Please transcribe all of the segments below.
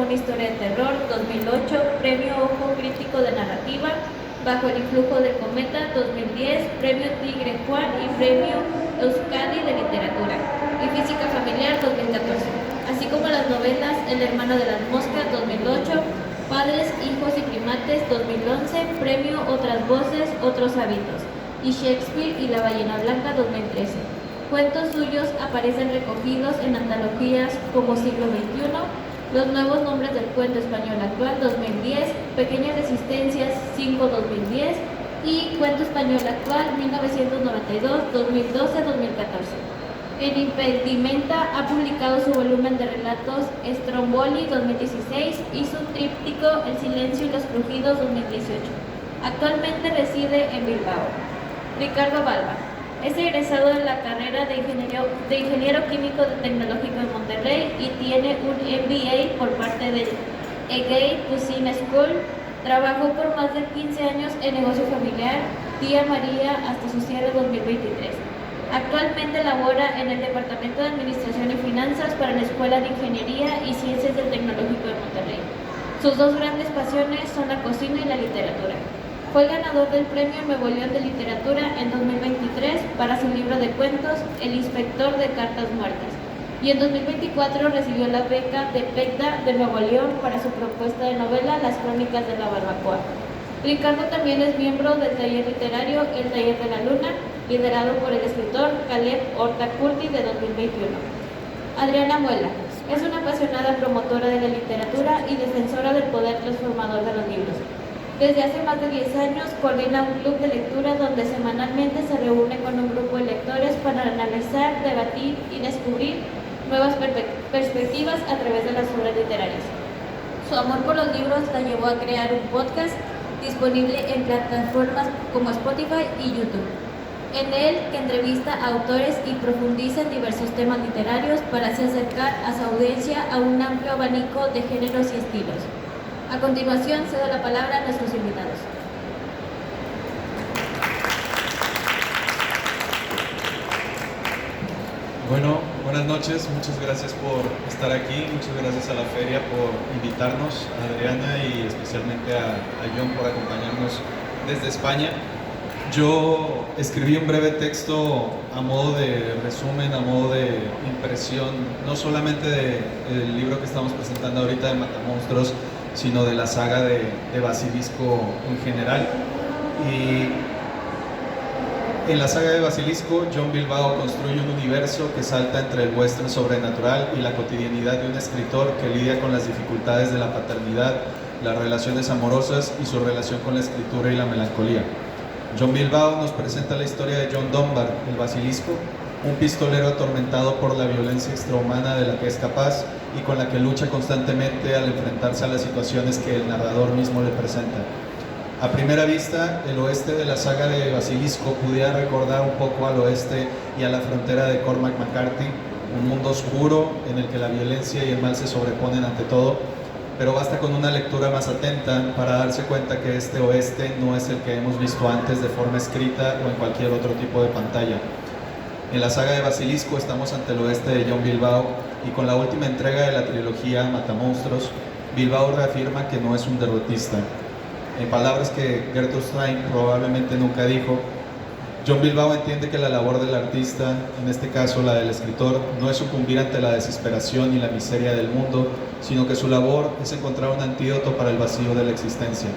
una historia de terror, 2008, Premio Ojo Crítico de Narrativa, Bajo el influjo del cometa, 2010, Premio Tigre Juan y Premio Euskadi de Literatura, y Física Familiar, 2014, así como las novelas El hermano de las moscas, 2008, Padres, hijos y primates, 2011, Premio Otras voces, otros hábitos, y Shakespeare y la ballena blanca, 2013. Cuentos suyos aparecen recogidos en antologías como Siglo XXI, Los nuevos nombres del cuento español actual, 2010, Pequeñas resistencias, 5, 2010, y Cuento español actual, 1992, 2012, 2014. En Impedimenta ha publicado su volumen de relatos Stromboli, 2016, y su tríptico El silencio y los crujidos, 2018. Actualmente reside en Bilbao. Ricardo Balba es egresado de la carrera de Ingeniero Químico Tecnológico en Monterrey y tiene un MBA por parte del Egate Business School. Trabajó por más de 15 años en negocio familiar, Tía María, hasta su cierre 2023. Actualmente labora en el Departamento de Administración y Finanzas para la Escuela de Ingeniería y Ciencias del Tecnológico de Monterrey. Sus dos grandes pasiones son la cocina y la literatura. Fue el ganador del Premio Nuevo León de Literatura en 2023 para su libro de cuentos El inspector de cartas muertas, y en 2024 recibió la beca de PECDA de Nuevo León para su propuesta de novela Las Crónicas de la Barbacoa. Ricardo también es miembro del taller literario El Taller de la Luna, liderado por el escritor Caleb Horta Curti de 2021. Adriana Muela es una apasionada promotora de la literatura y defensora del poder transformador de los libros. Desde hace más de 10 años coordina un club de lectura donde semanalmente se reúne con un grupo de lectores para analizar, debatir y descubrir nuevas perspectivas a través de las obras literarias. Su amor por los libros la llevó a crear un podcast disponible en plataformas como Spotify y YouTube. En él, que entrevista a autores y profundiza en diversos temas literarios para así acercar a su audiencia a un amplio abanico de géneros y estilos. A continuación, cedo la palabra a nuestros invitados. Bueno, buenas noches, muchas gracias por estar aquí, muchas gracias a la feria por invitarnos, a Adriana y especialmente a John por acompañarnos desde España. Yo escribí un breve texto a modo de resumen, a modo de impresión, no solamente del libro que estamos presentando ahorita de Matamonstruos, sino de la saga de Basilisco en general. Y en la saga de Basilisco, John Bilbao construye un universo que salta entre el western sobrenatural y la cotidianidad de un escritor que lidia con las dificultades de la paternidad, las relaciones amorosas y su relación con la escritura y la melancolía. John Bilbao nos presenta la historia de John Dunbar, el Basilisco, un pistolero atormentado por la violencia extrahumana de la que es capaz y con la que lucha constantemente al enfrentarse a las situaciones que el narrador mismo le presenta. A primera vista, el oeste de la saga de Basilisco pudiera recordar un poco al oeste y a la frontera de Cormac McCarthy, un mundo oscuro en el que la violencia y el mal se sobreponen ante todo, pero basta con una lectura más atenta para darse cuenta que este oeste no es el que hemos visto antes de forma escrita o en cualquier otro tipo de pantalla. En la saga de Basilisco estamos ante el oeste de John Bilbao y con la última entrega de la trilogía Matamonstruos, Bilbao reafirma que no es un derrotista. En palabras que Gertrude Stein probablemente nunca dijo, John Bilbao entiende que la labor del artista, en este caso la del escritor, no es sucumbir ante la desesperación y la miseria del mundo, sino que su labor es encontrar un antídoto para el vacío de la existencia.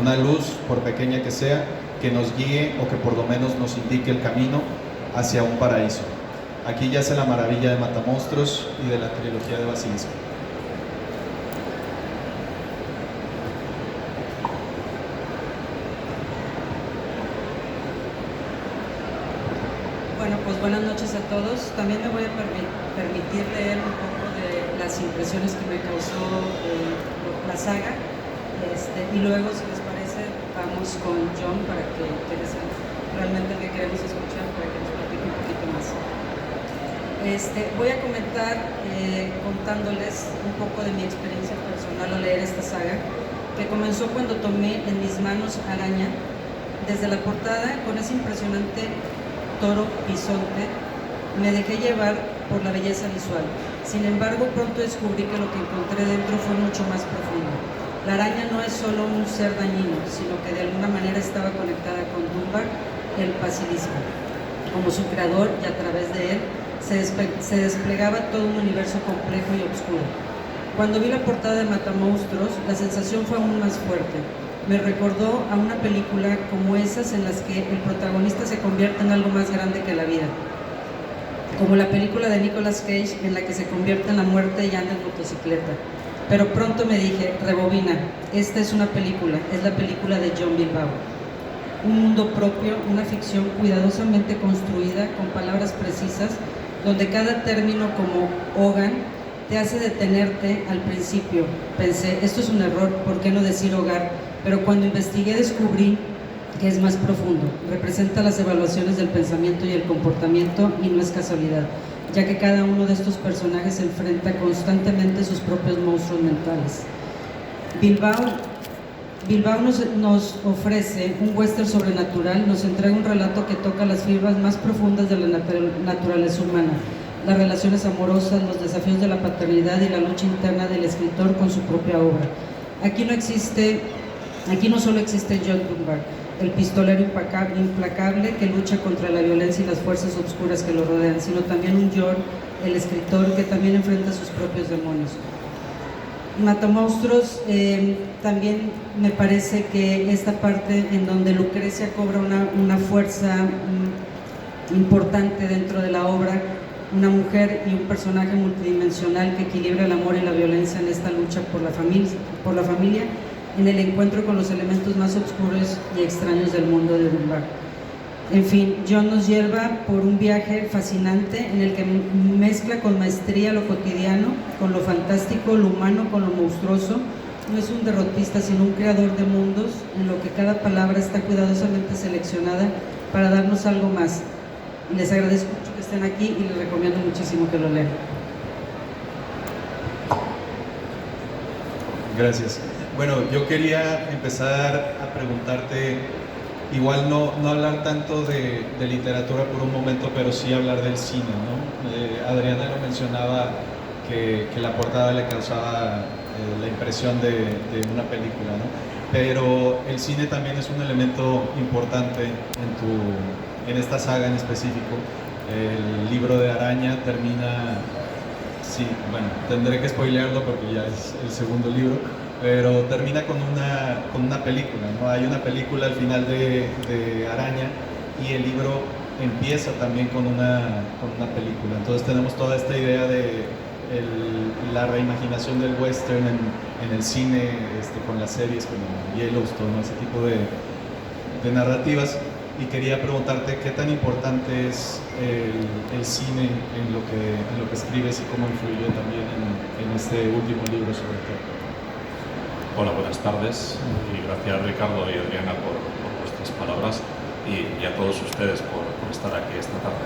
Una luz, por pequeña que sea, que nos guíe o que por lo menos nos indique el camino hacia un paraíso. Aquí yace la maravilla de Matamonstruos y de la trilogía de Basilisco. Bueno, pues buenas noches a todos. También me voy a permitir leer un poco de las impresiones que me causó la saga. Y luego, si les parece, vamos con John para que es realmente el que queremos escuchar, para que nos platique un poquito más. Voy a comentar contándoles un poco de mi experiencia personal al leer esta saga, que comenzó cuando tomé en mis manos Araña. Desde la portada, con ese impresionante toro bisonte, me dejé llevar por la belleza visual. Sin embargo, pronto descubrí que lo que encontré dentro fue mucho más profundo. La araña no es solo un ser dañino, sino que de alguna manera estaba conectada con Dunbar, el basilisco. Como su creador y a través de él, se desplegaba todo un universo complejo y oscuro. Cuando vi la portada de Matamonstruos, la sensación fue aún más fuerte. Me recordó a una película como esas en las que el protagonista se convierte en algo más grande que la vida. Como la película de Nicolas Cage en la que se convierte en la muerte y anda en motocicleta. Pero pronto me dije, rebobina, esta es una película, es la película de John Bilbao. Un mundo propio, una ficción cuidadosamente construida con palabras precisas, donde cada término como Hogan te hace detenerte al principio. Pensé, esto es un error, ¿por qué no decir hogar? Pero cuando investigué descubrí que es más profundo, representa las evaluaciones del pensamiento y el comportamiento y no es casualidad, ya que cada uno de estos personajes enfrenta constantemente sus propios monstruos mentales. Bilbao nos ofrece un western sobrenatural, nos entrega un relato que toca las fibras más profundas de la naturaleza humana, las relaciones amorosas, los desafíos de la paternidad y la lucha interna del escritor con su propia obra. Aquí no solo existe John Dunbar, el pistolero implacable que lucha contra la violencia y las fuerzas oscuras que lo rodean, sino también un John, el escritor, que también enfrenta sus propios demonios. Matamonstruos también me parece que esta parte en donde Lucrecia cobra una fuerza importante dentro de la obra, una mujer y un personaje multidimensional que equilibra el amor y la violencia en esta lucha por la familia, en el encuentro con los elementos más oscuros y extraños del mundo de Dunbar. En fin, John nos lleva por un viaje fascinante en el que mezcla con maestría lo cotidiano, con lo fantástico, lo humano, con lo monstruoso. No es un derrotista, sino un creador de mundos en lo que cada palabra está cuidadosamente seleccionada para darnos algo más. Les agradezco mucho que estén aquí y les recomiendo muchísimo que lo lean. Gracias. Bueno, yo quería empezar a preguntarte, igual no hablar tanto de literatura por un momento, pero sí hablar del cine, ¿no? Adriana lo mencionaba que la portada le causaba la impresión de una película, ¿no? Pero el cine también es un elemento importante en esta saga en específico. El libro de Araña termina, sí, bueno, tendré que spoilearlo porque ya es el segundo libro, pero termina con una película, ¿no? Hay una película al final de Araña y el libro empieza también con una película. Entonces tenemos toda esta idea de la reimaginación del western en el cine, con las series como Yellowstone, ¿no? Ese tipo de narrativas. Y quería preguntarte qué tan importante es el cine en lo que escribes y cómo influyó también en este último libro sobre todo. Hola, buenas tardes y gracias Ricardo y Adriana por vuestras palabras y a todos ustedes por estar aquí esta tarde.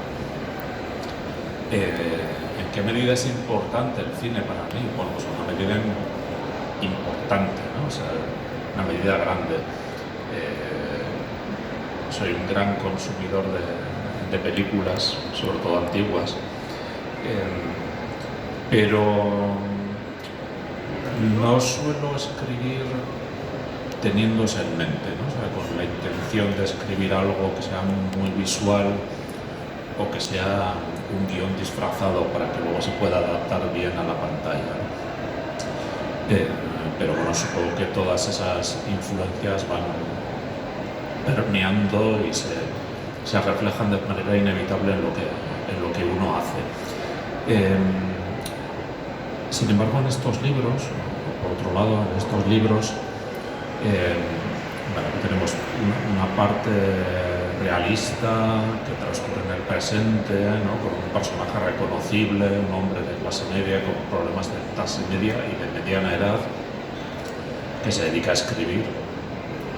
¿En qué medida es importante el cine para mí? Bueno, pues una medida importante, ¿no? O sea, una medida grande. Soy un gran consumidor de películas, sobre todo antiguas, pero no suelo escribir teniéndose en mente, ¿no? O sea, con la intención de escribir algo que sea muy visual o que sea un guión disfrazado para que luego se pueda adaptar bien a la pantalla. Pero bueno, supongo que todas esas influencias van permeando y se reflejan de manera inevitable en lo que uno hace. Sin embargo, en estos libros, por otro lado, en estos libros tenemos una parte realista que transcurre en el presente, ¿no? Con un personaje reconocible, un hombre de clase media con problemas de clase media y de mediana edad que se dedica a escribir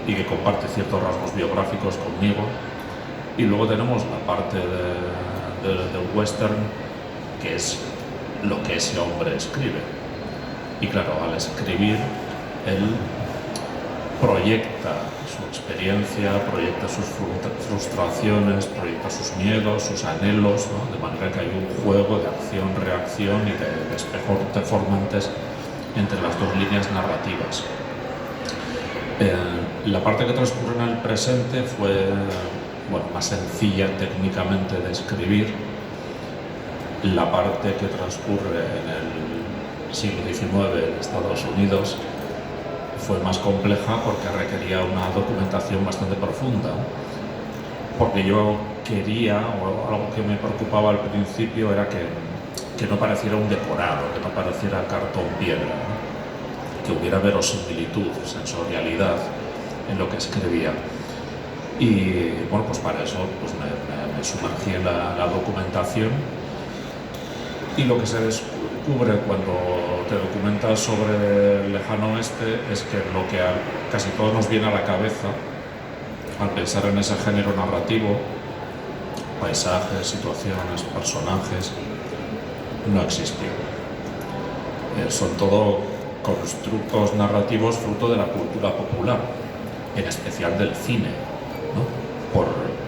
y que comparte ciertos rasgos biográficos conmigo. Y luego tenemos la parte del western, que es lo que ese hombre escribe. Y claro, al escribir, él proyecta su experiencia, proyecta sus frustraciones, proyecta sus miedos, sus anhelos, ¿no? De manera que hay un juego de acción-reacción y de espejos deformantes entre las dos líneas narrativas. La parte que transcurre en el presente fue más sencilla técnicamente de escribir. La parte que transcurre en el siglo XIX en Estados Unidos fue más compleja porque requería una documentación bastante profunda, porque yo quería, o algo que me preocupaba al principio era que no pareciera un decorado, que no pareciera cartón piedra, ¿no? Que hubiera verosimilitud, sensorialidad en lo que escribía. Y bueno, pues para eso pues me sumergí en la documentación, y lo que se descubre cuando te documentas sobre el lejano oeste es que lo que casi todo nos viene a la cabeza al pensar en ese género narrativo, paisajes, situaciones, personajes, no existió. Son todo constructos narrativos fruto de la cultura popular, en especial del cine, ¿no?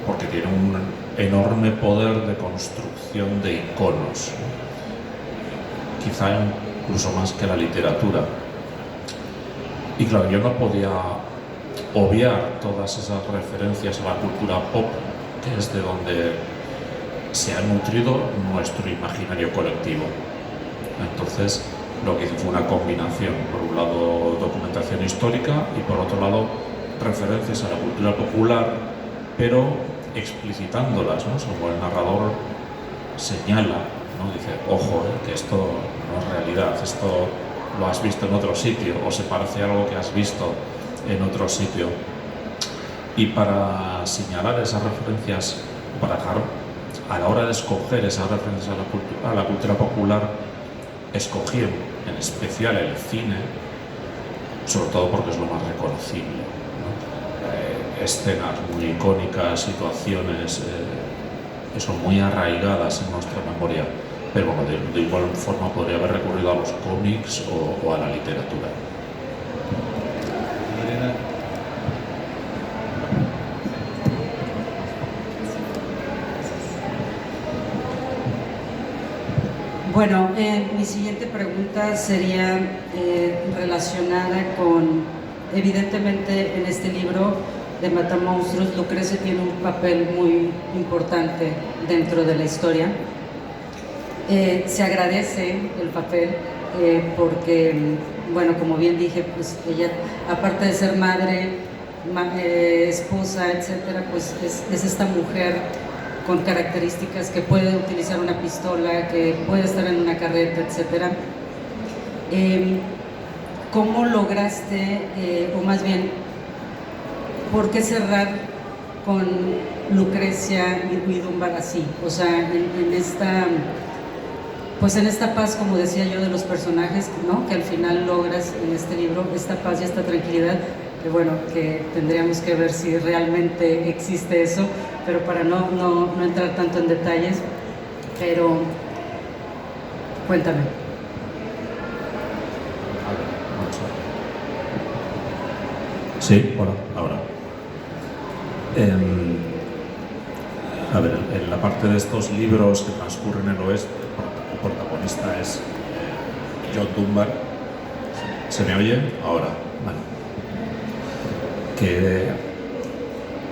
Porque tiene un enorme poder de construcción de iconos, ¿no? Quizá incluso más que la literatura. Y claro, yo no podía obviar todas esas referencias a la cultura pop, que es de donde se ha nutrido nuestro imaginario colectivo. Entonces, lo que hice fue una combinación, por un lado documentación histórica y por otro lado referencias a la cultura popular, pero explicitándolas, ¿no? Como el narrador señala, ¿no? Dice, ojo, que esto no es realidad, esto lo has visto en otro sitio o se parece a algo que has visto en otro sitio. Y para señalar esas referencias, para dejar, a la hora de escoger esas referencias a la cultura popular, escogí en especial el cine, sobre todo porque es lo más reconocible, ¿no? Escenas muy icónicas, situaciones que son muy arraigadas en nuestra memoria, pero bueno, de igual forma podría haber recurrido a los cómics o a la literatura. Bueno, mi siguiente pregunta sería relacionada con, evidentemente en este libro de Matamonstruos, Lucrecia tiene un papel muy importante dentro de la historia. Se agradece el papel porque, bueno, como bien dije, pues ella, aparte de ser madre, esposa, etcétera, pues es esta mujer con características que puede utilizar una pistola, que puede estar en una carreta, etcétera. ¿Cómo lograste, o más bien, por qué cerrar con Lucrecia y Dunbar así? O sea, en esta paz, como decía yo, de los personajes, ¿no? Que al final logras en este libro, esta paz y esta tranquilidad, que bueno, que tendríamos que ver si realmente existe eso, pero para no entrar tanto en detalles, pero cuéntame. Sí, hola, ahora. A ver, en la parte de estos libros que transcurren en el oeste, el protagonista es John Dunbar. ¿Se me oye? Ahora, vale. Que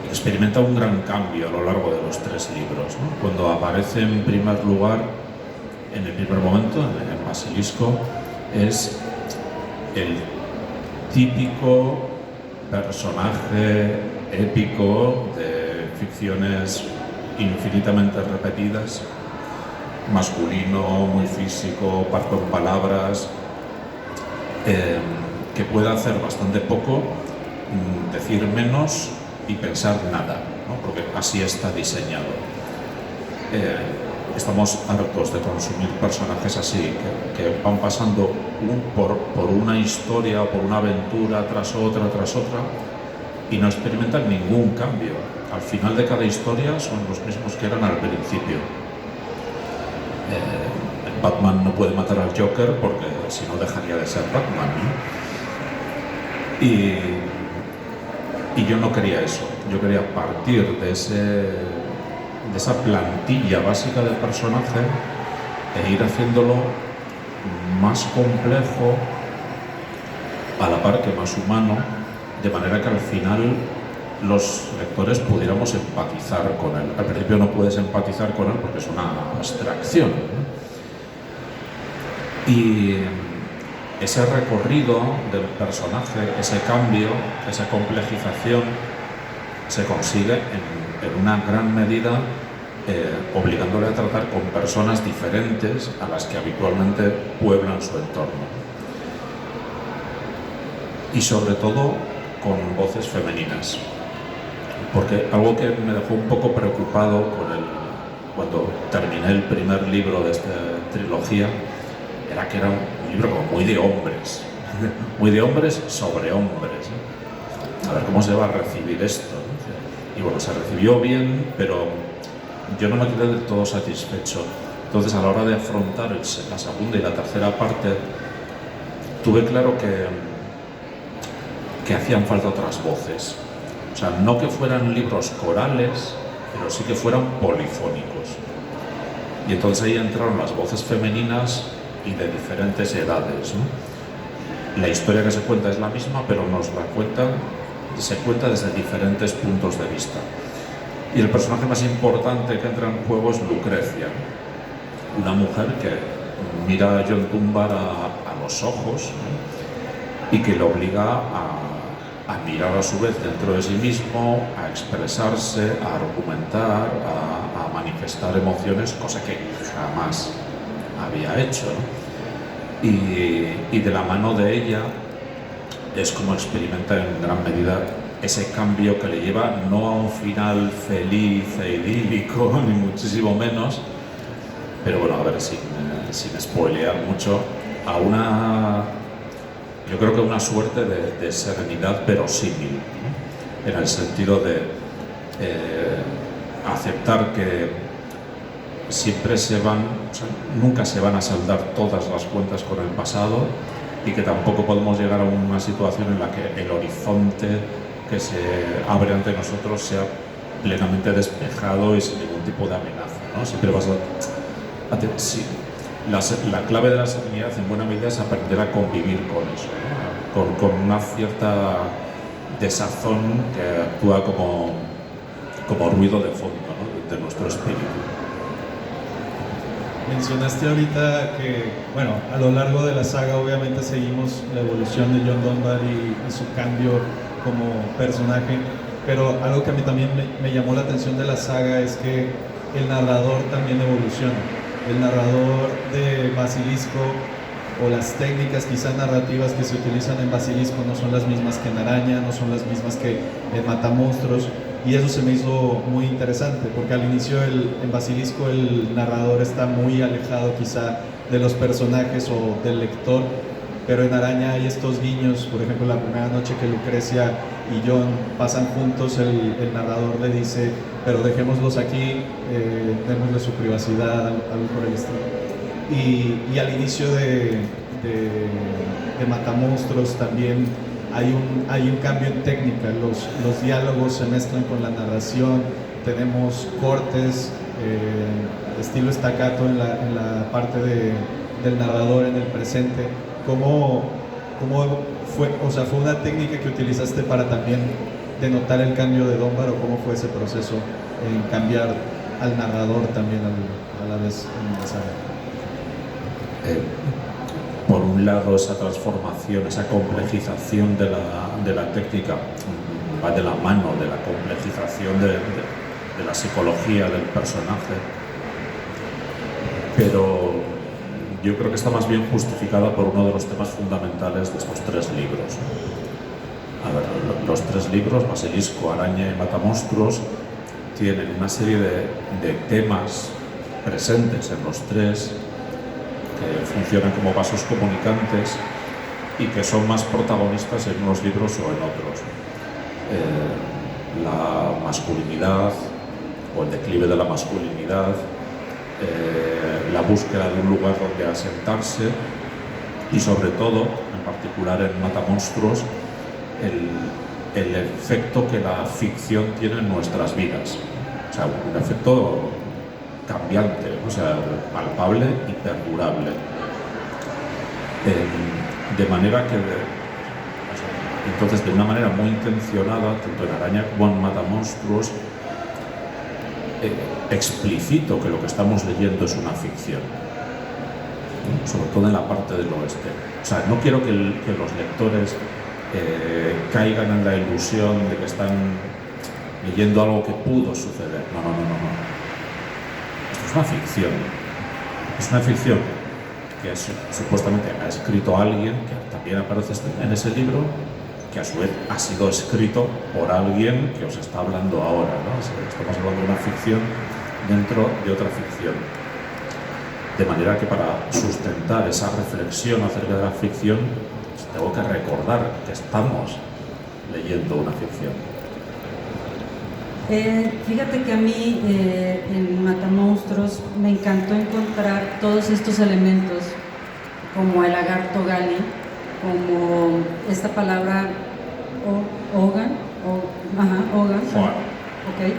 experimenta un gran cambio a lo largo de los tres libros, ¿no? Cuando aparece en primer lugar, en el primer momento, en el Basilisco, es el típico personaje épico de ficciones infinitamente repetidas, masculino, muy físico, parco en palabras, que puede hacer bastante poco, decir menos y pensar nada, ¿no? Porque así está diseñado. Estamos hartos de consumir personajes así, que van pasando por una historia o por una aventura tras otra, y no experimentan ningún cambio. Al final de cada historia son los mismos que eran al principio. Batman no puede matar al Joker porque si no dejaría de ser Batman, ¿no? Y yo no quería eso. Yo quería partir de esa plantilla básica del personaje e ir haciéndolo más complejo a la par que más humano, de manera que al final los lectores pudiéramos empatizar con él. Al principio no puedes empatizar con él porque es una abstracción, ¿no? Y ese recorrido del personaje, ese cambio, esa complejización se consigue en una gran medida obligándole a tratar con personas diferentes a las que habitualmente pueblan su entorno. Y sobre todo con voces femeninas. Porque algo que me dejó un poco preocupado cuando terminé el primer libro de esta trilogía era que era un libro como muy de hombres, muy de hombres sobre hombres. A ver cómo se va a recibir esto. Y bueno, se recibió bien, pero yo no me quedé del todo satisfecho. Entonces, a la hora de afrontar la segunda y la tercera parte, tuve claro que hacían falta otras voces. O sea, no que fueran libros corales, pero sí que fueran polifónicos. Y entonces ahí entraron las voces femeninas y de diferentes edades, ¿no? La historia que se cuenta es la misma, pero se cuenta desde diferentes puntos de vista. Y el personaje más importante que entra en juego es Lucrecia, una mujer que mira a John Dunbar a los ojos, ¿no? Y que le obliga a mirar a su vez dentro de sí mismo, a expresarse, a argumentar, a manifestar emociones, cosa que jamás había hecho, ¿no? Y de la mano de ella es como experimenta en gran medida ese cambio que le lleva no a un final feliz e idílico, ni muchísimo menos, pero bueno, a ver, sin spoilear mucho, a yo creo que una suerte de serenidad verosímil, ¿no? En el sentido de aceptar que siempre nunca se van a saldar todas las cuentas con el pasado y que tampoco podemos llegar a una situación en la que el horizonte que se abre ante nosotros sea plenamente despejado y sin ningún tipo de amenaza, ¿no? Siempre vas la clave de la serenidad en buena medida es aprender a convivir con eso, ¿no? con una cierta desazón que actúa como ruido de fondo, ¿no? De nuestro espíritu. Mencionaste ahorita que, bueno, a lo largo de la saga obviamente seguimos la evolución de John Dunbar y su cambio como personaje, pero algo que a mí también me llamó la atención de la saga es que el narrador también evoluciona. El narrador de Basilisco o las técnicas quizás narrativas que se utilizan en Basilisco no son las mismas que en Araña, no son las mismas que en Matamonstruos, y eso se me hizo muy interesante porque al inicio en Basilisco el narrador está muy alejado quizá de los personajes o del lector, pero en Araña hay estos guiños. Por ejemplo, la primera noche que Lucrecia y John pasan juntos, el narrador le dice: pero dejémoslos aquí, démosle su privacidad, algo por el estilo. Y al inicio de Matamonstruos también hay un cambio en técnica, los diálogos se mezclan con la narración, tenemos cortes, estilo staccato en la parte del narrador en el presente. ¿Cómo fue? O sea, ¿fue una técnica que utilizaste para también denotar el cambio de Dunbar, o cómo fue ese proceso en cambiar al narrador también a la vez en la saga? Por un lado, esa transformación, esa complejización de la técnica va de la mano de la complejización de la psicología del personaje, pero yo creo que está más bien justificada por uno de los temas fundamentales de estos tres libros. A ver, los tres libros, Basilisco, Araña y Matamonstruos, tienen una serie de temas presentes en los tres que funcionan como vasos comunicantes y que son más protagonistas en unos libros o en otros. La masculinidad o el declive de la masculinidad, la búsqueda de un lugar donde asentarse y, sobre todo, en particular en Matamonstruos, el efecto que la ficción tiene en nuestras vidas. O sea, un efecto cambiante, o sea, palpable y perdurable. De manera que, entonces, de una manera muy intencionada, tanto en Araña como en Matamonstruos, explicito que lo que estamos leyendo es una ficción, ¿no? Sobre todo en la parte del oeste. O sea, no quiero que los lectores caigan en la ilusión de que están leyendo algo que pudo suceder. No. Esto es una ficción. Es una ficción que supuestamente ha escrito alguien, que también aparece en ese libro, que a su vez ha sido escrito por alguien que os está hablando ahora, ¿no? Estamos hablando de una ficción dentro de otra ficción. De manera que para sustentar esa reflexión acerca de la ficción, pues tengo que recordar que estamos leyendo una ficción. Fíjate que a mí en Matamonstruos me encantó encontrar todos estos elementos, como el lagarto Gali, como esta palabra Ogan, okay,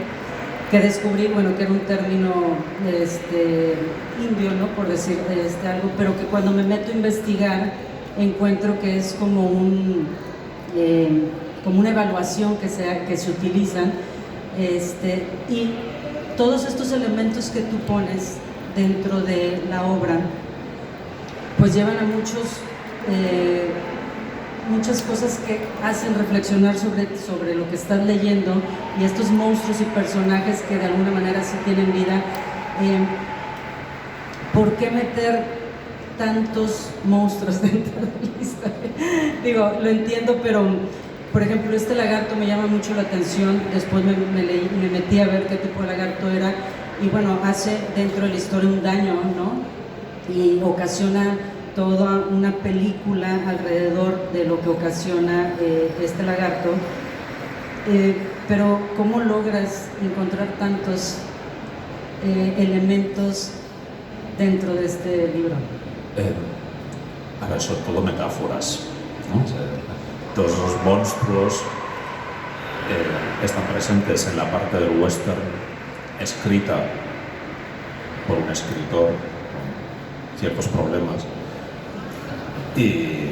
que descubrí, bueno, que era un término indio, ¿no? Por decir algo, pero que cuando me meto a investigar encuentro que es como una evaluación que se utilizan, y todos estos elementos que tú pones dentro de la obra pues llevan a muchas cosas que hacen reflexionar sobre lo que estás leyendo, y estos monstruos y personajes que de alguna manera sí tienen vida. ¿Por qué meter tantos monstruos dentro de la historia? Digo, lo entiendo, pero por ejemplo este lagarto me llama mucho la atención. Después me metí a ver qué tipo de lagarto era, y bueno, hace dentro de la historia un daño, ¿no? Y ocasiona toda una película alrededor de lo que ocasiona este lagarto. Pero ¿cómo logras encontrar tantos elementos dentro de este libro? A ver, son todo metáforas, ¿no? O sea, todos los monstruos están presentes en la parte del western escrita por un escritor con ciertos problemas, y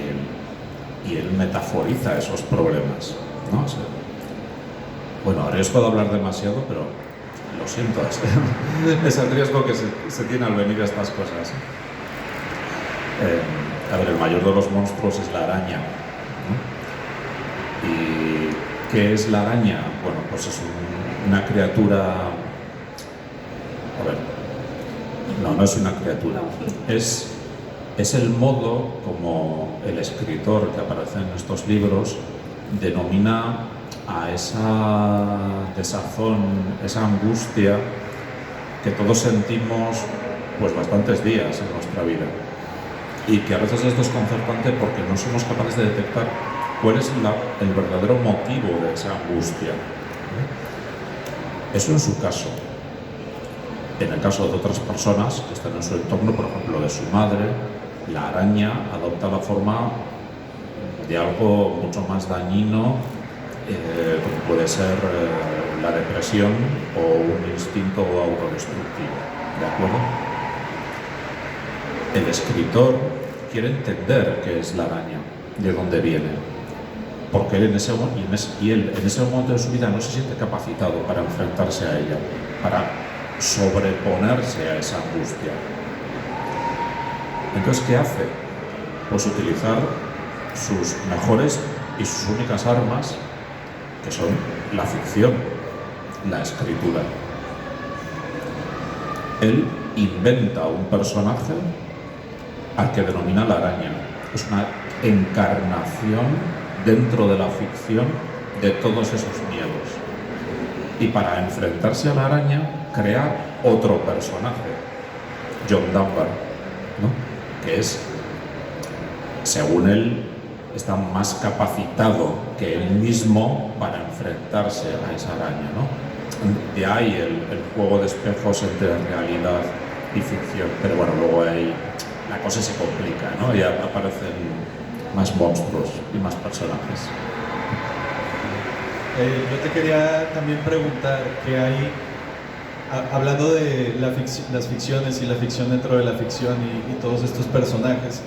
él metaforiza esos problemas, ¿no? O sea, bueno, a riesgo de hablar demasiado, pero lo siento, es el riesgo que se tiene al venir a estas cosas. A ver, el mayor de los monstruos es la araña, ¿no? ¿Y qué es la araña? Bueno, pues es una criatura... A ver, no es una criatura, es el modo como el escritor que aparece en estos libros denomina a esa desazón, esa angustia que todos sentimos pues bastantes días en nuestra vida, y que a veces es desconcertante porque no somos capaces de detectar cuál es el verdadero motivo de esa angustia. Eso en su caso. En el caso de otras personas que están en su entorno, por ejemplo de su madre, la araña adopta la forma de algo mucho más dañino, como puede ser la depresión o un instinto autodestructivo. ¿De acuerdo? El escritor quiere entender qué es la araña, de dónde viene, porque él en ese momento de su vida no se siente capacitado para enfrentarse a ella, para sobreponerse a esa angustia. Entonces, ¿qué hace? Pues utilizar sus mejores y sus únicas armas, que son la ficción, la escritura. Él inventa un personaje al que denomina la araña. Es una encarnación dentro de la ficción de todos esos miedos. Y para enfrentarse a la araña, crea otro personaje, John Dunbar, ¿no? Que es, según él, está más capacitado que él mismo para enfrentarse a esa araña, ¿no? De ahí el juego de espejos entre realidad y ficción. Pero bueno, luego ahí la cosa se complica, ¿no? Ya aparecen más monstruos y más personajes. Yo te quería también preguntar qué hay, hablando de las ficciones y la ficción dentro de la ficción y todos estos personajes.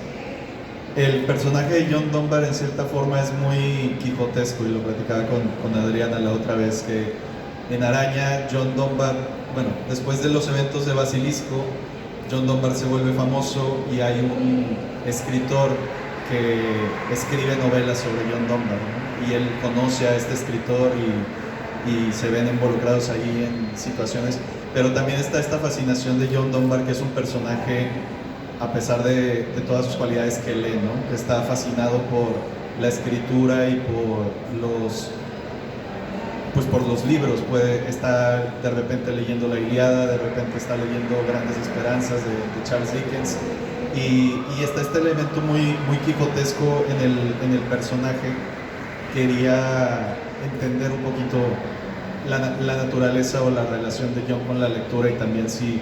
El personaje de John Dunbar en cierta forma es muy quijotesco, y lo platicaba con Adriana la otra vez, que en Araña John Dunbar, bueno, después de los eventos de Basilisco, John Dunbar se vuelve famoso y hay un escritor que escribe novelas sobre John Dunbar, ¿no? Y él conoce a este escritor y se ven involucrados ahí en situaciones, pero también está esta fascinación de John Dunbar, que es un personaje, a pesar de todas sus cualidades, que lee, ¿no? Que está fascinado por la escritura y por los libros. Puede estar de repente leyendo la Ilíada, de repente está leyendo Grandes Esperanzas de Charles Dickens, y está este elemento muy, muy quijotesco en el personaje. Quería entender un poquito la naturaleza o la relación de John con la lectura, y también si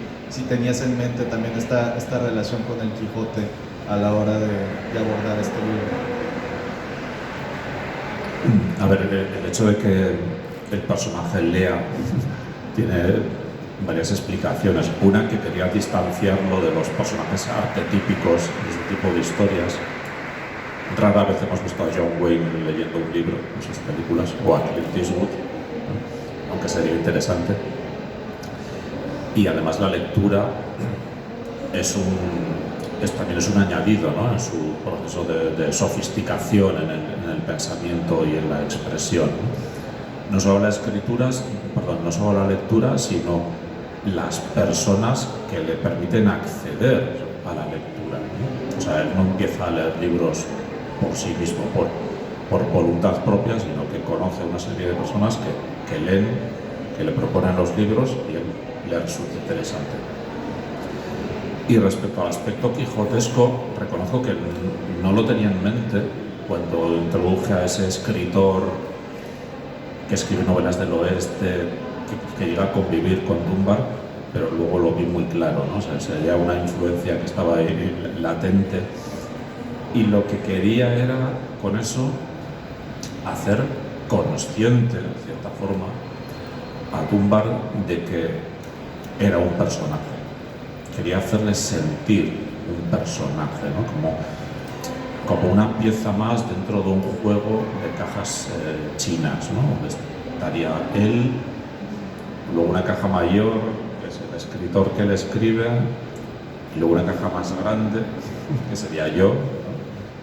tenías en mente también esta relación con el Quijote a la hora de abordar este libro. A ver, el hecho de que el personaje lea tiene varias explicaciones. Una, que quería distanciarlo de los personajes arquetípicos de este tipo de historias. Rara vez hemos visto a John Wayne leyendo un libro en sus películas, o a Clint Eastwood, ¿no? Aunque sería interesante. Y además la lectura también es un añadido, ¿no? En su proceso de sofisticación en el pensamiento y en la expresión, ¿no? No solo no solo la lectura, sino las personas que le permiten acceder a la lectura, ¿no? O sea, él no empieza a leer libros por sí mismo, por voluntad propia, sino que conoce una serie de personas que leen, que le proponen los libros, y él le resulta interesante. Y respecto al aspecto quijotesco, reconozco que no lo tenía en mente cuando introduje a ese escritor que escribe novelas del oeste, que llega a convivir con Dunbar, pero luego lo vi muy claro, ¿no? O sea, sería una influencia que estaba ahí latente, y lo que quería era, con eso, hacer consciente, de cierta forma, a Dunbar de que era un personaje. Quería hacerle sentir un personaje, ¿no? Como una pieza más dentro de un juego de cajas chinas, ¿no? Donde estaría él, luego una caja mayor, que es el escritor que le escribe, y luego una caja más grande, que sería yo, ¿no?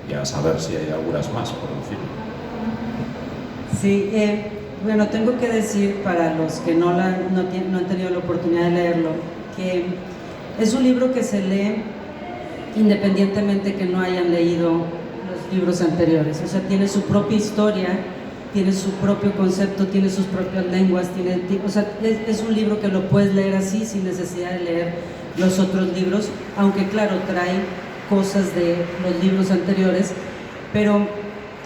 Y a saber si hay algunas más, por decir. Sí, bueno, tengo que decir, para los que no han tenido la oportunidad de leerlo, que es un libro que se lee independientemente que no hayan leído los libros anteriores. O sea, tiene su propia historia, tiene su propio concepto, tiene sus propias lenguas, o sea, es un libro que lo puedes leer así, sin necesidad de leer los otros libros, aunque claro, trae cosas de los libros anteriores, pero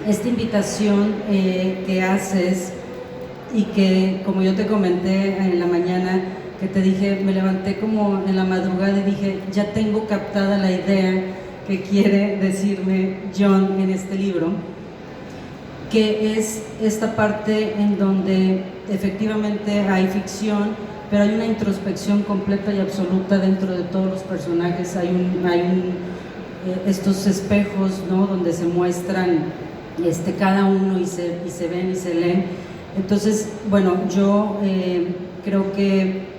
esta invitación que haces, y que, como yo te comenté en la mañana, que te dije, me levanté como en la madrugada y dije, ya tengo captada la idea que quiere decirme John en este libro, que es esta parte en donde efectivamente hay ficción, pero hay una introspección completa y absoluta dentro de todos los personajes. Hay estos espejos, ¿no? Donde se muestran cada uno y se ven y se leen. Entonces, bueno, yo creo que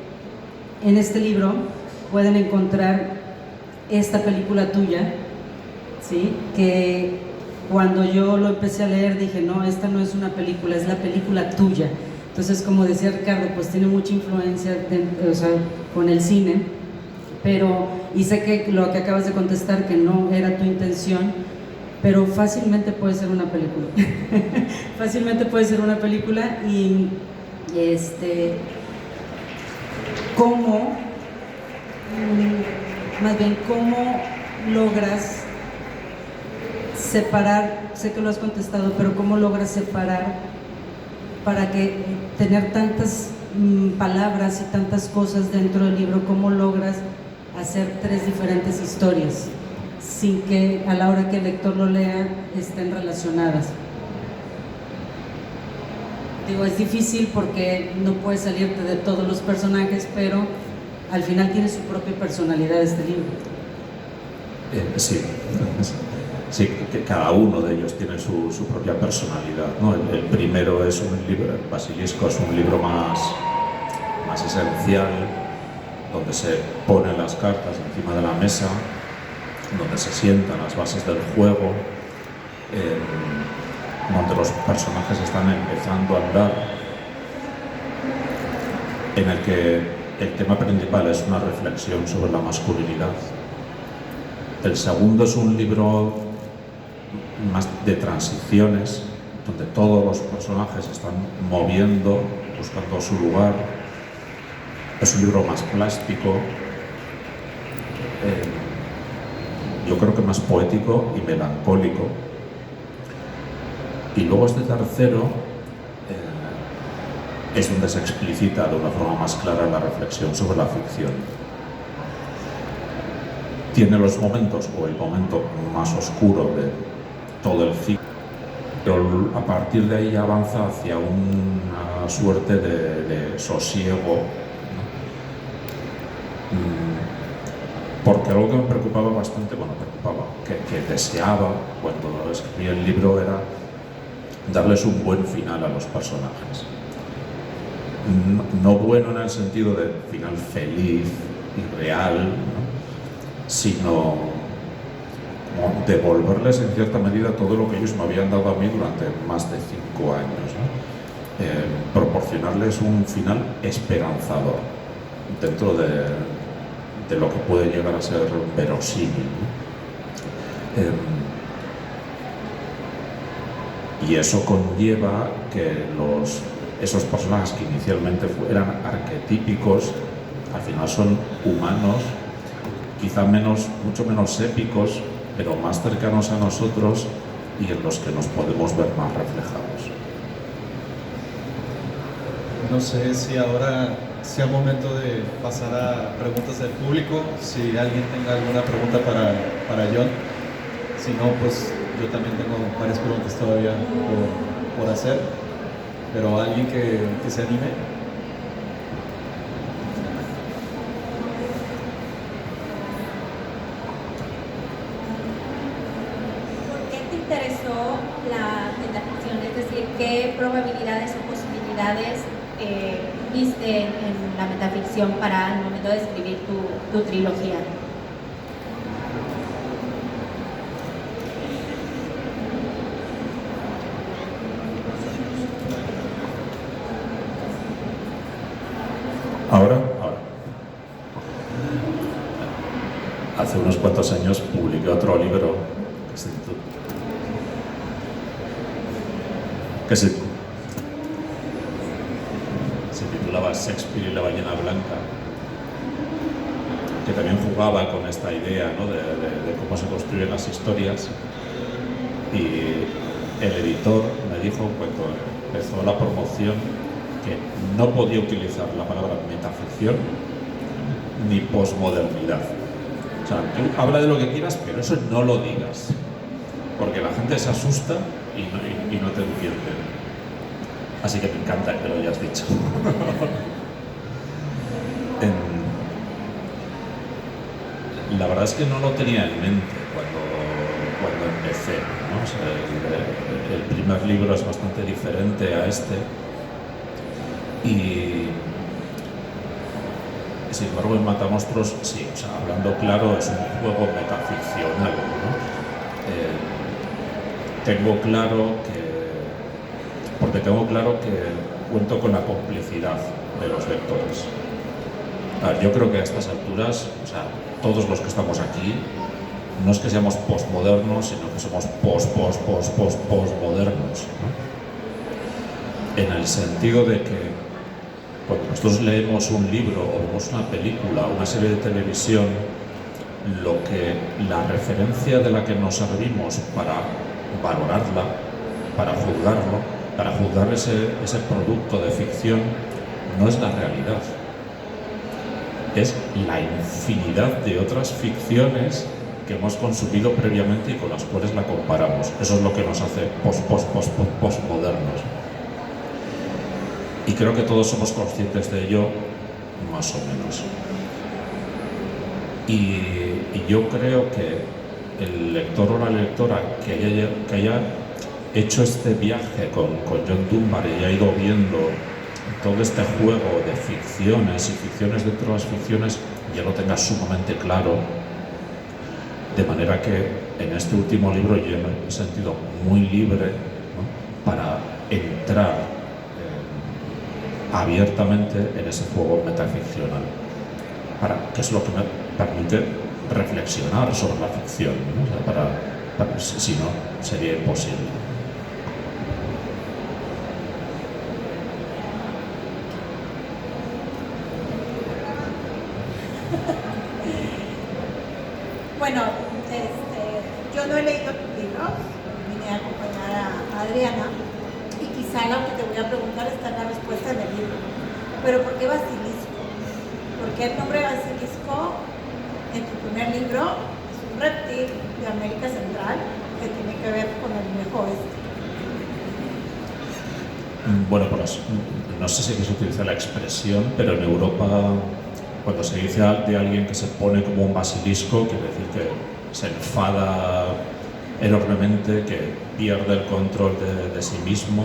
en este libro pueden encontrar esta película tuya, ¿sí? Que cuando yo lo empecé a leer dije, no, esta no es una película, es la película tuya. Entonces, como decía Ricardo, pues tiene mucha influencia con el cine, y sé que lo que acabas de contestar, que no era tu intención, pero fácilmente puede ser una película. Fácilmente puede ser una película. Y ¿cómo logras separar? Sé que lo has contestado, pero ¿cómo logras separar para que tener tantas palabras y tantas cosas dentro del libro? ¿Cómo logras hacer 3 diferentes historias sin que a la hora que el lector lo lea estén relacionadas? digo, es difícil porque no puedes salirte de todos los personajes, pero al final tiene su propia personalidad este libro. Sí, sí, que cada uno de ellos tiene su propia personalidad, ¿no? El primero es un libro, el Basilisco es un libro más esencial, donde se ponen las cartas encima de la mesa, donde se sientan las bases del juego, donde los personajes están empezando a andar, en el que el tema principal es una reflexión sobre la masculinidad. El segundo es un libro más de transiciones, donde todos los personajes se están moviendo, buscando su lugar. Es un libro más plástico, yo creo que más poético y melancólico. Y luego este tercero es donde se explicita de una forma más clara la reflexión sobre la ficción. Tiene los momentos, o el momento más oscuro de todo el ciclo, pero a partir de ahí avanza hacia una suerte de sosiego, porque algo que me preocupaba bastante, que deseaba cuando escribí el libro era darles un buen final a los personajes. No bueno en el sentido de final feliz y real, ¿no? Sino como devolverles en cierta medida todo lo que ellos me habían dado a mí durante más de 5 años, ¿no? Proporcionarles un final esperanzador dentro de lo que puede llegar a ser verosímil, ¿no? Y eso conlleva que esos personajes que inicialmente eran arquetípicos, al final son humanos, quizá mucho menos épicos, pero más cercanos a nosotros y en los que nos podemos ver más reflejados. No sé si ahora sea momento de pasar a preguntas del público, si alguien tenga alguna pregunta para John. Si no, pues yo también tengo varias preguntas todavía por hacer, pero alguien que se anime. ¿Por qué te interesó la metaficción? Es decir, ¿qué probabilidades o posibilidades viste en la metaficción para el momento de escribir tu trilogía? Ahora. Hace unos cuantos años publiqué otro libro que se titulaba Shakespeare y la ballena blanca, que también jugaba con esta idea, ¿no? de cómo se construyen las historias. Y el editor me dijo cuando empezó la promoción que no podía utilizar la palabra metaficción ni posmodernidad. O sea, tú habla de lo que quieras, pero eso no lo digas, porque la gente se asusta y no te entiende. Así que me encanta que lo hayas dicho. La verdad es que no lo tenía en mente cuando empecé, ¿no? O sea, el primer libro es bastante diferente a este. Y sin embargo en Matamonstruos sí, o sea, hablando claro, es un juego metaficcional, ¿no? Tengo claro que cuento con la complicidad de los lectores. Yo creo que a estas alturas, o sea, todos los que estamos aquí, no es que seamos postmodernos, sino que somos postmodernos, ¿no? En el sentido de que cuando nosotros leemos un libro o vemos una película o una serie de televisión, la referencia de la que nos servimos para valorarla, para juzgar ese producto de ficción, no es la realidad. Es la infinidad de otras ficciones que hemos consumido previamente y con las cuales la comparamos. Eso es lo que nos hace postmodernos. Y creo que todos somos conscientes de ello, más o menos. Y yo creo que el lector o la lectora que haya hecho este viaje con John Dunbar y haya ido viendo todo este juego de ficciones y ficciones dentro de las ficciones, ya lo tenga sumamente claro, de manera que en este último libro yo me he sentido muy libre, ¿no?, para entrar abiertamente en ese juego metaficcional, que es lo que me permite reflexionar sobre la ficción, ¿no? O sea, si no, sería imposible. Bueno, yo no he leído tus libros, vine a acompañar a Adriana, y quizá lo que te voy a preguntar está en la respuesta del libro. Pero ¿por qué Basilisco? Porque el nombre Basilisco en tu primer libro es un reptil de América Central que tiene que ver con el viejo oeste. Bueno, pues no sé si aquí se utiliza la expresión, pero en Europa, cuando se dice de alguien que se pone como un basilisco, quiere decir que se enfada enormemente, que pierde el control de sí mismo.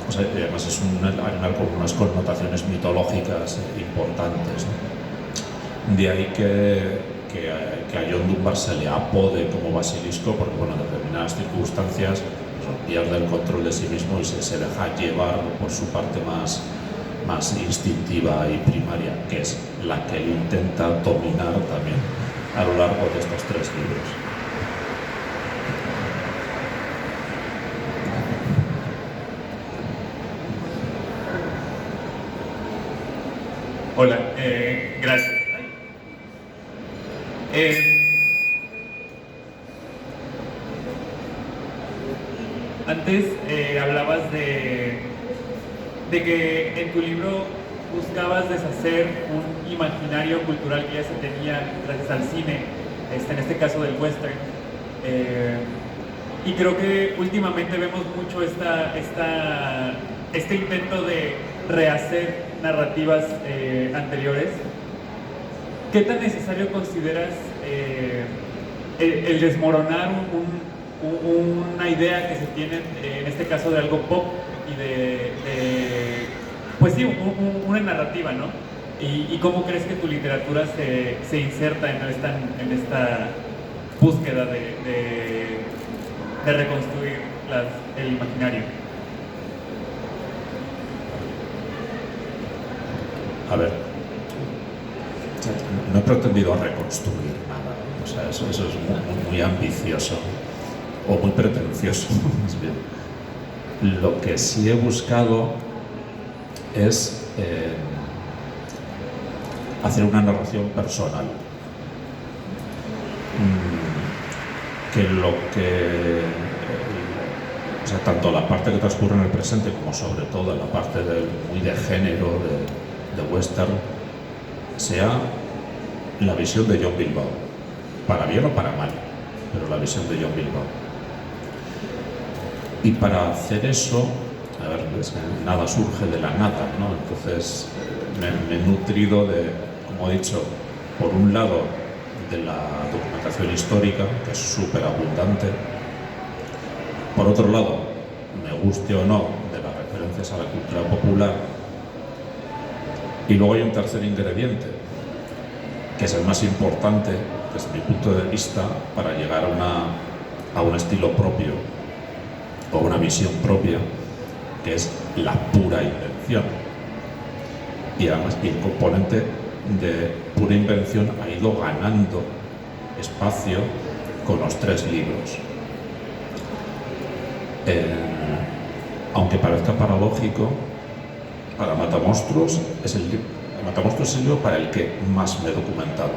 O sea, además es un animal con unas connotaciones mitológicas importantes, ¿no? De ahí que a John Dunbar se le apode como basilisco, porque bueno, en determinadas circunstancias pierde el control de sí mismo y se deja llevar por su parte más instintiva y primaria, que es la que él intenta dominar también a lo largo de estos 3 libros. Hola, gracias. Antes hablabas de que en tu libro buscabas deshacer un imaginario cultural que ya se tenía gracias al cine, en este caso del western. Y creo que últimamente vemos mucho este intento de rehacer narrativas anteriores. ¿Qué tan necesario consideras el desmoronar una idea que se tiene, en este caso de algo pop y pues sí, una narrativa, ¿no? ¿Y cómo crees que tu literatura se inserta en esta búsqueda de reconstruir el imaginario? A ver, no he pretendido reconstruir nada, o sea, eso es muy ambicioso o muy pretencioso, más bien. Lo que sí he buscado es hacer una narración personal, o sea, tanto la parte que transcurre en el presente como sobre todo la parte muy de género, de western, sea la visión de John Bilbao, para bien o para mal, pero la visión de John Bilbao. Y para hacer eso, a ver, nada surge de la nada, ¿no? Entonces me he nutrido de, como he dicho, por un lado de la documentación histórica, que es súper abundante, por otro lado, me guste o no, de las referencias a la cultura popular, y luego hay un tercer ingrediente, que es el más importante desde mi punto de vista para llegar a un estilo propio o una visión propia, que es la pura invención. Y además el componente de pura invención ha ido ganando espacio con los 3 libros. Aunque parezca paradójico, para Matamonstruos es el libro para el que más me he documentado,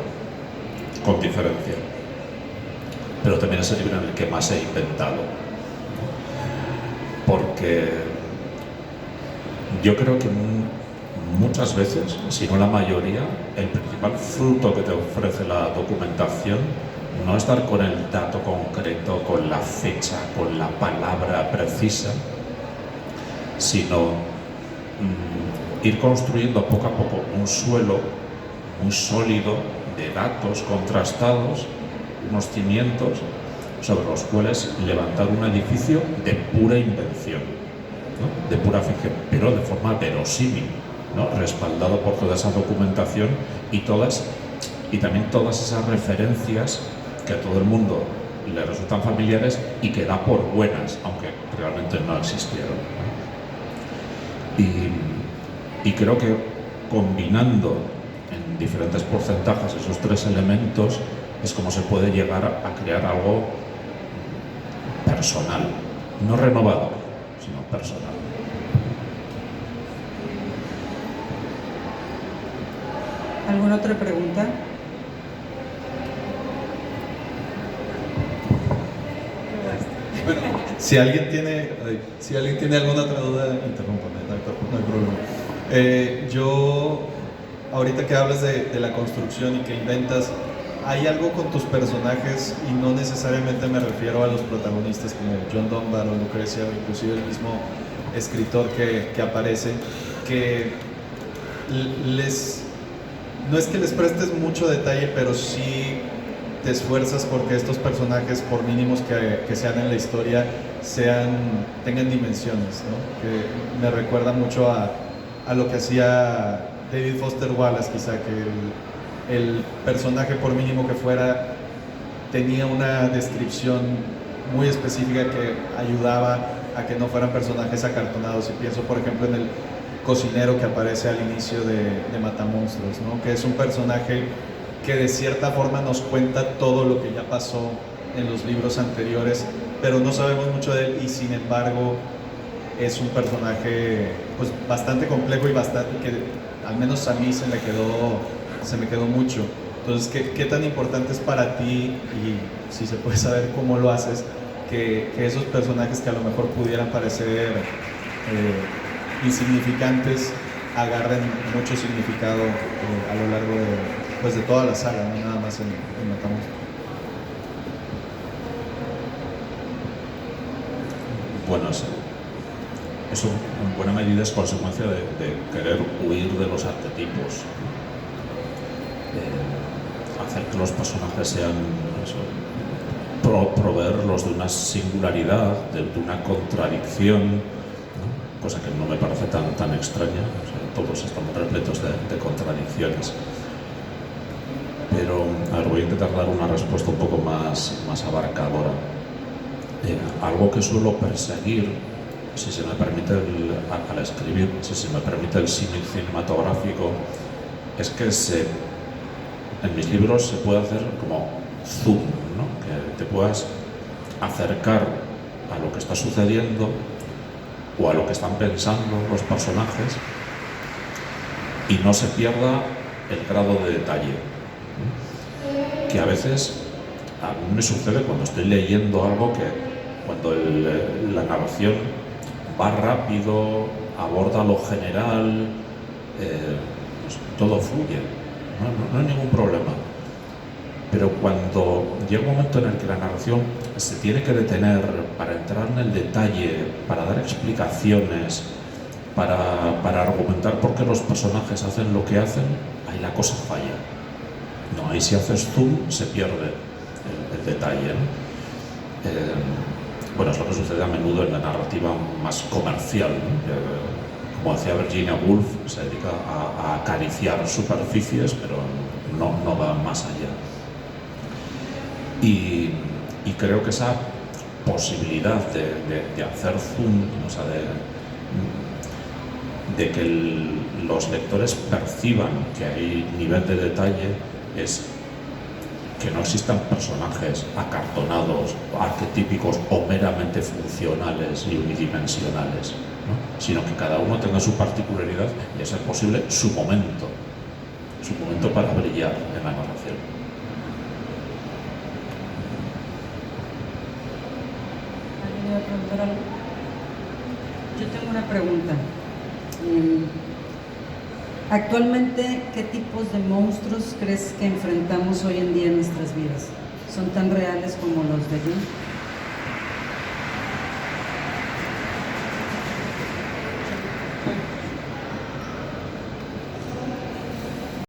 con diferencia. Pero también es el libro en el que más he inventado. Porque yo creo que muchas veces, si no la mayoría, el principal fruto que te ofrece la documentación no es dar con el dato concreto, con la fecha, con la palabra precisa, sino ir construyendo poco a poco un suelo muy sólido de datos contrastados, unos cimientos sobre los cuales levantar un edificio de pura invención, ¿no? De pura ficción, pero de forma verosímil, ¿no? Respaldado por toda esa documentación y también todas esas referencias que a todo el mundo le resultan familiares y que da por buenas, aunque realmente no existieron, ¿no? Y creo que combinando en diferentes porcentajes esos tres elementos es como se puede llegar a crear algo personal, no renovador, sino personal. ¿Alguna otra pregunta? Bueno, si alguien tiene alguna otra duda, interrúmpame, no hay problema. Yo, ahorita que hablas de la construcción y que inventas, ¿hay algo con tus personajes? Y no necesariamente me refiero a los protagonistas como John Dunbar o Lucrecia o inclusive el mismo escritor que aparece, que no es que les prestes mucho detalle, pero sí te esfuerzas porque estos personajes, por mínimos que sean en la historia, tengan dimensiones, ¿no? Que me recuerda mucho a lo que hacía David Foster Wallace, quizá, que el personaje, por mínimo que fuera, tenía una descripción muy específica que ayudaba a que no fueran personajes acartonados. Y pienso, por ejemplo, en el cocinero que aparece al inicio de Matamonstruos, ¿no? Que es un personaje que de cierta forma nos cuenta todo lo que ya pasó en los libros anteriores, pero no sabemos mucho de él, y sin embargo es un personaje pues bastante complejo y bastante que al menos a mí se me quedó mucho. Entonces, ¿qué tan importante es para ti, y si se puede saber cómo lo haces, que esos personajes que a lo mejor pudieran parecer insignificantes agarren mucho significado a lo largo de toda la saga, no nada más en Matamonstruos? Bueno, eso en buena medida es consecuencia de querer huir de los arquetipos, hacer que los personajes sean proveerlos de una singularidad, de una contradicción, ¿no? Cosa que no me parece tan extraña. O sea, todos estamos repletos de contradicciones. Pero voy a intentar dar una respuesta un poco más abarcadora. Algo que suelo perseguir, si se me permite al escribir, si se me permite el símil cinematográfico, es que en mis libros se puede hacer como zoom, ¿no? Que te puedas acercar a lo que está sucediendo o a lo que están pensando los personajes y no se pierda el grado de detalle, ¿no? Que a veces a mí me sucede cuando estoy leyendo algo, que cuando la narración va rápido, aborda lo general, pues todo fluye, no hay ningún problema. Pero cuando llega un momento en el que la narración se tiene que detener para entrar en el detalle, para dar explicaciones, para argumentar por qué los personajes hacen lo que hacen, ahí la cosa falla. No, ahí si haces zoom se pierde el detalle, ¿no? Bueno, es lo que sucede a menudo en la narrativa más comercial, ¿no? Como decía Virginia Woolf, se dedica a acariciar superficies, pero no va más allá. Y creo que esa posibilidad de hacer zoom, o sea, de que los lectores perciban que hay nivel de detalle, es que no existan personajes acartonados, arquetípicos o meramente funcionales y unidimensionales, ¿no? Sino que cada uno tenga su particularidad y, a ser posible, su momento para brillar en la narración. ¿Alguien iba a preguntar algo? Yo tengo una pregunta. Actualmente, ¿qué tipos de monstruos crees que enfrentamos hoy en día en nuestras vidas? ¿Son tan reales como los de Jung?